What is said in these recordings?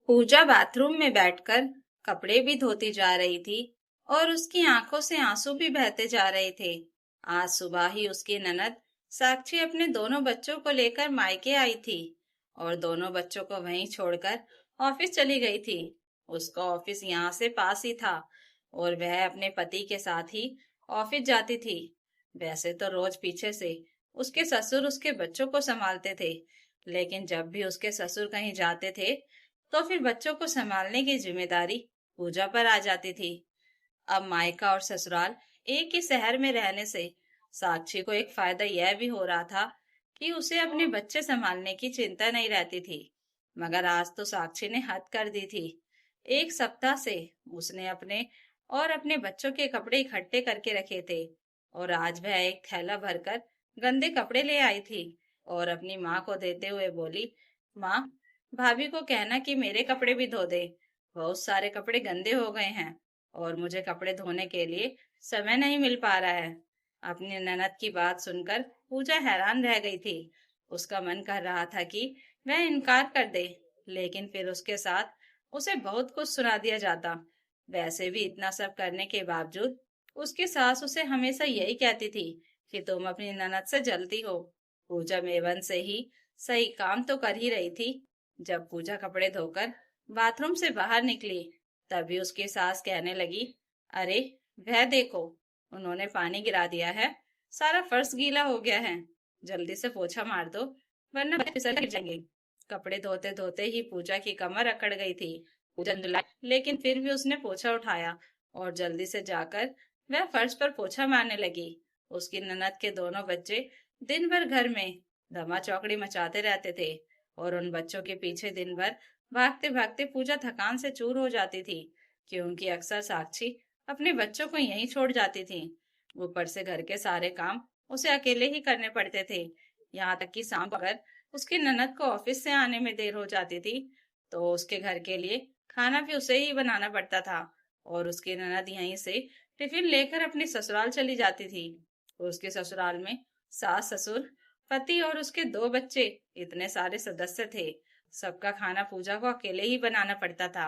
पूजा bathroom में बैठकर कपड़े भी धोती जा रही थी और उसकी आंखों से आंसू भी बहते जा रहे थे। आज सुबह ही उसकी ननद साक्षी अपने दोनों बच्चों को लेकर मायके आई थी और दोनों बच्चों को वहीं छोड़कर ऑफिस चली गई थी। उसका ऑफिस यहाँ से पास ही था और वह अपने पति के साथ ही ऑफिस जाती थी। वैसे तो रोज पीछे से उसके ससुर उसके बच्चों को संभालते थे, लेकिन जब भी उसके ससुर कहीं जाते थे तो फिर बच्चों को संभालने की जिम्मेदारी पूजा पर आ जाती थी। अब मायका और ससुराल एक ही शहर में रहने से साक्षी को एक फायदा यह भी हो रहा था कि उसे अपने बच्चे संभालने की चिंता नहीं रहती थी। मगर आज तो साक्षी ने हद कर दी थी। एक सप्ताह से उसने अपने बच्चों के कपड़े इकट्ठे करके रखे थे और आज वह एक थैला भरकर गंदे कपड़े ले आई थी और अपनी माँ को देते हुए बोली, माँ, भाभी को कहना कि मेरे कपड़े भी धो दे। बहुत सारे कपड़े गंदे हो गए हैं और मुझे कपड़े धोने के लिए समय नहीं मिल पा रहा है। अपनी ननद की बात सुनकर पूजा हैरान रह गई थी। उसका मन कर रहा था कि वह इनकार कर दे, लेकिन फिर उसके साथ उसे बहुत कुछ सुना दिया जाता। वैसे भी इतना सब करने के बावजूद उसकी सास उसे हमेशा यही कहती थी कि तुम अपनी ननद से जलती हो। पूजा मेवन से ही सही काम तो कर ही रही थी। जब पूजा कपड़े धोकर बाथरूम से बाहर निकली, तभी उसकी सास कहने लगी, अरे वह देखो, उन्होंने पानी गिरा दिया है, सारा फर्श गीला हो गया है, जल्दी से पोछा मार दो वरना बच्चे फिसल गिर जाएंगे। कपड़े धोते धोते ही पूजा की कमर अकड़ गई थी। पूजा चिल्लाई, लेकिन फिर भी उसने पोछा उठाया और जल्दी से जाकर वह फर्श पर पोछा मारने लगी। उसकी ननद के दोनों बच्चे दिन भर घर में धमा चौकड़ी मचाते रहते थे और उन बच्चों के पीछे दिन भर भागते भागते पूजा थकान से चूर हो जाती थी, क्योंकि अक्सर साक्षी अपने बच्चों को यहीं छोड़ जाती थी। ऊपर से घर के सारे काम उसे अकेले ही करने पड़ते थे। यहाँ तक कि शाम को अगर उसकी ननद को ऑफिस से आने में देर हो जाती थी तो उसके घर के लिए खाना भी उसे ही बनाना पड़ता था और उसकी ननद यहीं से टिफिन लेकर अपने ससुराल चली जाती थी। उसके ससुराल में सास ससुर, पति और उसके दो बच्चे, इतने सारे सदस्य थे। सबका खाना पूजा को अकेले ही बनाना पड़ता था।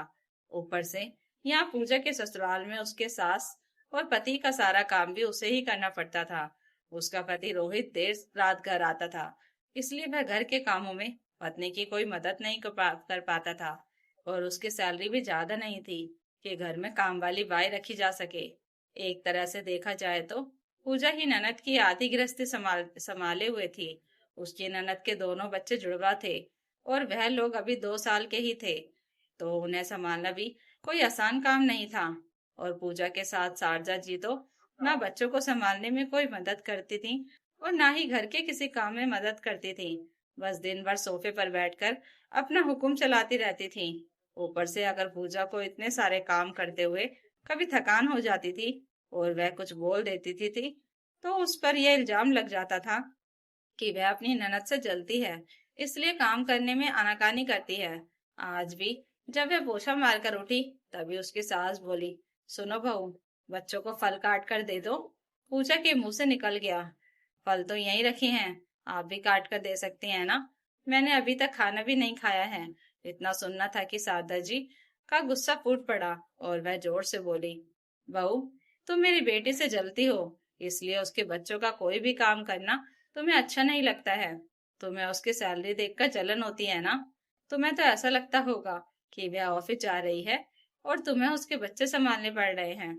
ऊपर से यहाँ पूजा के ससुराल में उसके सास और पति का सारा काम भी उसे ही करना पड़ता था। उसका पति रोहित देर रात घर आता था, इसलिए वह घर के कामों में पत्नी की कोई मदद नहीं कर पाता था और उसकी सैलरी भी ज्यादा नहीं थी कि घर में काम वाली बाई रखी जा सके। एक तरह से देखा जाए तो पूजा ही ननद की आधी गृहस्थी संभाले हुए थी। उसकी ननद के दोनों बच्चे जुड़वा थे और वह लोग अभी 2 साल के ही थे, तो उन्हें संभालना भी कोई आसान काम नहीं था। और पूजा के साथ शारजा जी तो ना बच्चों को संभालने में कोई मदद करती थी और ना ही घर के किसी काम में मदद करती थी। बस दिन भर सोफे पर बैठकर अपना हुक्म चलाती रहती थी। ऊपर से अगर पूजा को इतने सारे काम करते हुए कभी थकान हो जाती थी और वह कुछ बोल देती थी तो उस पर यह इल्जाम लग जाता था कि वह अपनी ननद से जलती है, इसलिए काम करने में आनाकानी करती है। आज भी जब वह पोछा मारकर उठी तभी उसकी सास बोली, सुनो बहू, बच्चों को फल काट कर दे दो। पूजा के मुंह से निकल गया, फल तो यहीं रखे हैं, आप भी काट कर दे सकती हैं ना, मैंने अभी तक खाना भी नहीं खाया है। इतना सुनना था कि शारदा जी का गुस्सा फूट पड़ा और वह जोर से बोली, बहू, तुम मेरी बेटी से जलती हो, इसलिए उसके बच्चों का कोई भी काम करना तुम्हें अच्छा नहीं लगता है। तुम्हें उसकी सैलरी देखकर जलन होती है ना। तुम्हें तो ऐसा लगता होगा कि वह ऑफिस जा रही है और तुम्हें उसके बच्चे संभालने पड़ रहे हैं।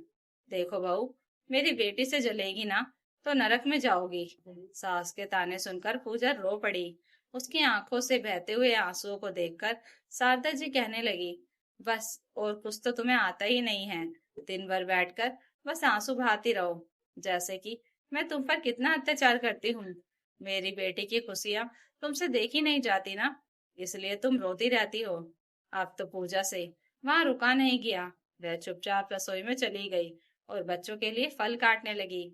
देखो बहू, मेरी बेटी से जलेगी ना तो नरक में जाओगी। सास के ताने सुनकर पूजा रो पड़ी। उसकी आंखों से बहते हुए आंसुओं को देखकर शारदा जी कहने लगी, बस और कुछ तो तुम्हें आता ही नहीं है। दिन भर बैठकर बस आंसू बहाती रहो, जैसे कि मैं तुम पर कितना अत्याचार करती हूँ। मेरी बेटी की खुशियां तुमसे देखी नहीं जाती ना, इसलिए तुम रोती रहती हो। अब तो पूजा से वहां रुका नहीं गया। वह चुपचाप रसोई में चली गई और बच्चों के लिए फल काटने लगी।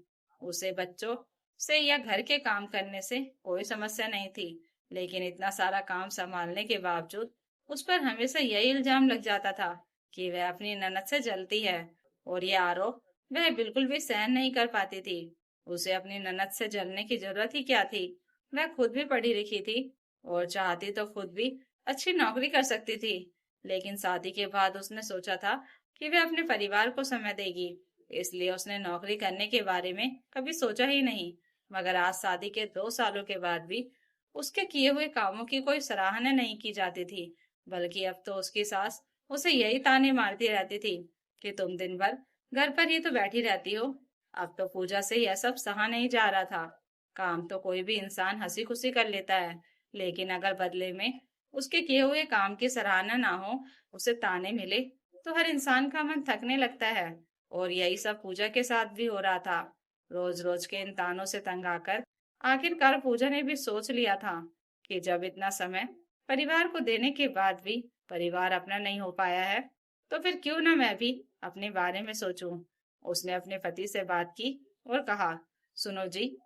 उसे बच्चों से या घर के काम करने से कोई समस्या नहीं थी, लेकिन इतना सारा काम संभालने के बावजूद उस पर हमेशा यही इल्जाम लग जाता था कि वह अपनी ननद से जलती है। और ये आरोप वह बिल्कुल भी सहन नहीं कर पाती थी। उसे अपनी ननद से जलने की जरूरत ही क्या थी। वह खुद भी पढ़ी लिखी थी और चाहती तो खुद भी अच्छी नौकरी कर सकती थी। लेकिन शादी के बाद उसने सोचा था कि वह अपने परिवार को समय देगी, इसलिए उसने नौकरी करने के बारे में कभी सोचा ही नहीं। मगर आज शादी के 2 सालों के बाद भी उसके किए हुए कामों की कोई सराहना नहीं की जाती थी, बल्कि अब तो उसकी सास उसे यही ताने मारती रहती थी कि तुम दिन भर घर पर ही तो बैठी रहती हो। अब तो पूजा से यह सब सहा नहीं जा रहा था। काम तो कोई भी इंसान हंसी खुशी कर लेता है, लेकिन अगर बदले में उसके किए हुए काम की सराहना ना हो, उसे ताने मिले, तो हर इंसान का मन थकने लगता है। और यही सब पूजा के साथ भी हो रहा था। रोज रोज के इन तानों से तंग आकर आखिरकार पूजा ने भी सोच लिया था कि जब इतना समय परिवार को देने के बाद भी परिवार अपना नहीं हो पाया है, तो फिर क्यों ना मैं भी अपने बारे में सोचूं। उसने अपने पति से बात की और कहा, सुनो जी,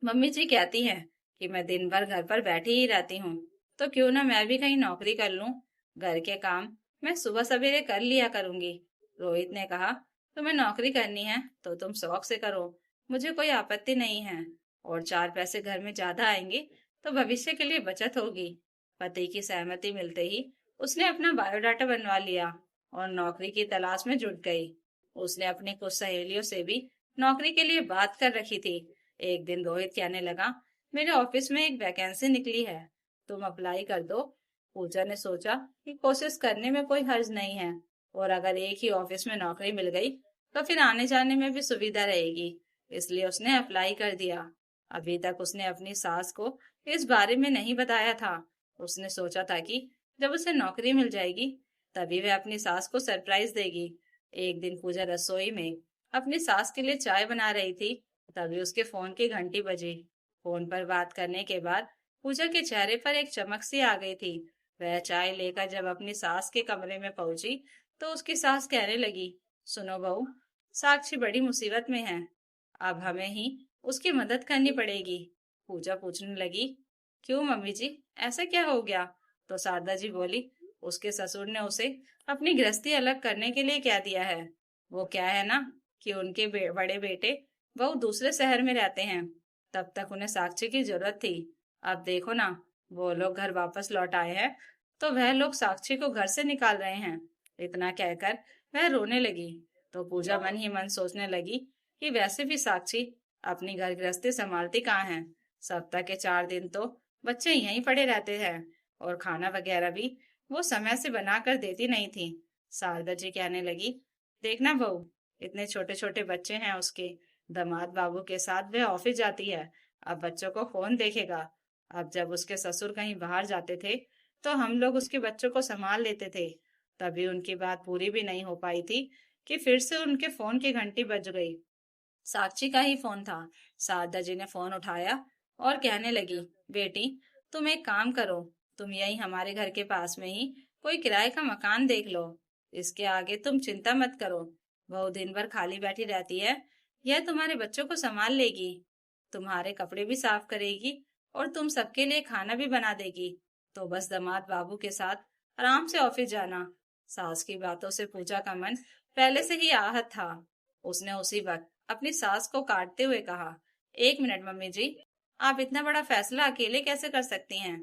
मम्मी जी कहती हैं कि मैं दिन भर घर पर बैठी ही रहती हूँ, तो क्यों ना मैं भी कहीं नौकरी कर लूं। घर के काम मैं सुबह सवेरे कर लिया करूंगी। रोहित ने कहा, तुम्हें नौकरी करनी है तो तुम शौक से करो, मुझे कोई आपत्ति नहीं है। और 4 पैसे घर में ज्यादा आएंगे तो भविष्य के लिए बचत होगी। पति की सहमति मिलते ही उसने अपना बायोडाटा बनवा लिया और नौकरी की तलाश में जुट गई। उसने अपनी कुछ सहेलियों से भी नौकरी के लिए बात कर रखी थी। एक दिन रोहित कहने लगा, मेरे ऑफिस में एक वैकेंसी निकली है, तुम अप्लाई कर दो। पूजा ने सोचा कि कोशिश करने में कोई हर्ज नहीं है, और अगर एक ही ऑफिस में नौकरी मिल गई तो फिर आने जाने में भी सुविधा रहेगी। इसलिए उसने अप्लाई कर दिया। अभी तक उसने अपनी सास को इस बारे में नहीं बताया था। उसने सोचा था कि जब उसे नौकरी मिल जाएगी तभी वह अपनी सास को सरप्राइज देगी। एक दिन पूजा रसोई में अपनी सास के लिए चाय बना रही थी, तभी उसके फोन की घंटी बजी। फोन पर बात करने के बाद पूजा के चेहरे पर एक चमक सी आ गई थी। वह चाय लेकर जब अपनी सास के कमरे में पहुंची तो उसकी सास कहने लगी, सुनो बहू, साक्षी बड़ी मुसीबत में है, अब हमें ही उसकी मदद करनी पड़ेगी। पूजा पूछने लगी, क्यों मम्मी जी, ऐसा क्या हो गया? तो शारदा जी बोली, उसके ससुर ने उसे अपनी गृहस्थी अलग करने के लिए कह दिया है। वो क्या है ना कि उनके बड़े बेटे बहू दूसरे शहर में रहते हैं, तब तक उन्हें साक्षी की जरूरत थी। अब देखो ना, वो लोग घर वापस लौट आए हैं तो वह लोग साक्षी को घर से निकाल रहे हैं। इतना कहकर वह रोने लगी। तो पूजा मन ही मन सोचने लगी कि वैसे भी साक्षी अपनी घर गृहस्थी संभालती कहाँ है। सप्ताह के 4 दिन तो बच्चे यहीं पड़े रहते हैं, और खाना वगैरह भी वो समय से बना कर देती नहीं थी। शारदा जी कहने लगी, देखना बहू, इतने छोटे छोटे बच्चे हैं उसके, दामाद बाबू के साथ वह ऑफिस जाती है, अब बच्चों को कौन देखेगा। अब जब उसके ससुर कहीं बाहर जाते थे तो हम लोग उसके बच्चों को संभाल लेते थे। तभी उनकी बात पूरी भी नहीं हो पाई थी कि फिर से उनके फोन की घंटी बज गई। साक्षी का ही फोन था। शारदा जी ने फोन उठाया और कहने लगी, बेटी, तुम एक काम करो, तुम यही हमारे घर के पास में ही कोई किराए का मकान देख लो। इसके आगे तुम चिंता मत करो, वो दिन भर खाली बैठी रहती है, यह तुम्हारे बच्चों को संभाल लेगी, तुम्हारे कपड़े भी साफ करेगी और तुम सबके लिए खाना भी बना देगी। तो बस दामाद बाबू के साथ आराम से ऑफिस जाना। सास की बातों से पूजा का मन पहले से ही आहत था। उसने उसी वक्त अपनी सास को काटते हुए कहा, एक मिनट मम्मी जी, आप इतना बड़ा फैसला अकेले कैसे कर सकती हैं?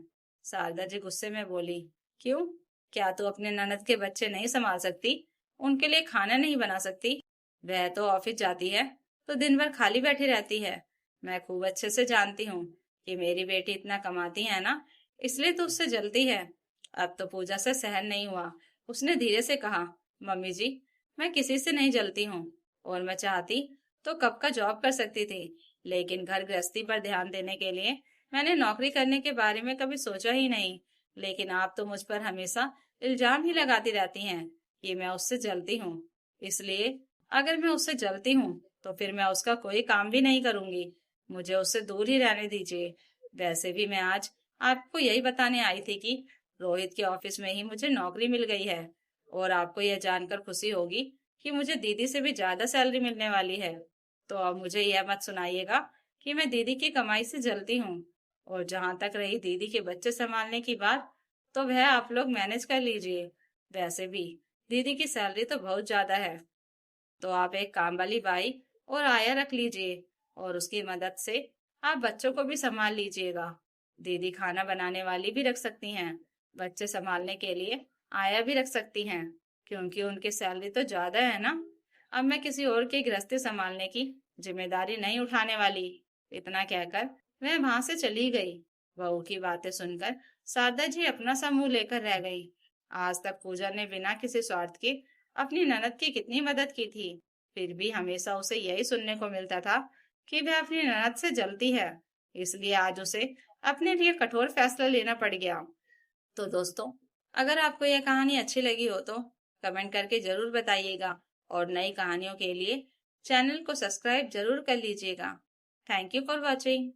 शारदा जी गुस्से में बोली, क्यों, क्या तू अपने ननद के बच्चे नहीं संभाल सकती, उनके लिए खाना नहीं बना सकती? वह तो ऑफिस जाती है तो दिन भर खाली बैठी रहती है। मैं खूब अच्छे से जानती हूँ कि मेरी बेटी इतना कमाती है ना, इसलिए तो उससे जलती है। अब तो पूजा से सहन नहीं हुआ। उसने धीरे से कहा, मम्मी जी, मैं किसी से नहीं जलती हूँ, और मैं चाहती तो कब का जॉब कर सकती थी, लेकिन घर गृहस्थी पर ध्यान देने के लिए मैंने नौकरी करने के बारे में कभी सोचा ही नहीं। लेकिन आप तो मुझ पर हमेशा इल्जाम ही लगाती रहती हैं कि मैं उससे जलती हूँ। इसलिए अगर मैं उससे जलती हूँ तो फिर मैं उसका कोई काम भी नहीं करूंगी। मुझे उससे दूर ही रहने दीजिए। वैसे भी मैं आज आपको यही बताने आई थी कि रोहित के ऑफिस में ही मुझे नौकरी मिल गई है, और आपको यह जानकर खुशी होगी कि मुझे दीदी से भी ज्यादा सैलरी मिलने वाली है। तो अब मुझे यह मत सुनाइएगा कि मैं दीदी की कमाई से जलती हूँ। और जहां तक रही दीदी के बच्चे संभालने की बात, तो वह आप लोग मैनेज कर लीजिए। वैसे भी दीदी की सैलरी तो बहुत ज्यादा है, तो आप एक काम वाली बाई और आया रख लीजिए, और उसकी मदद से आप बच्चों को भी संभाल लीजिएगा। दीदी खाना बनाने वाली भी रख सकती हैं। बच्चे संभालने के लिए आया भी रख सकती हैं, क्योंकि उनकी सैलरी तो ज्यादा है ना। अब मैं किसी और की गृहस्थी संभालने की जिम्मेदारी नहीं उठाने वाली। इतना कहकर वह वहां से चली गई। बहू की बातें सुनकर शारदा जी अपना सा मुंह लेकर रह गई। आज तक पूजा ने बिना किसी स्वार्थ के अपनी ननद की कितनी मदद की थी, फिर भी हमेशा उसे यही सुनने को मिलता था कि वह अपनी ननद से जलती है। इसलिए आज उसे अपने लिए कठोर फैसला लेना पड़ गया। तो दोस्तों, अगर आपको यह कहानी अच्छी लगी हो तो कमेंट करके जरूर बताइएगा, और नई कहानियों के लिए चैनल को सब्सक्राइब जरूर कर लीजिएगा। Thank you for watching.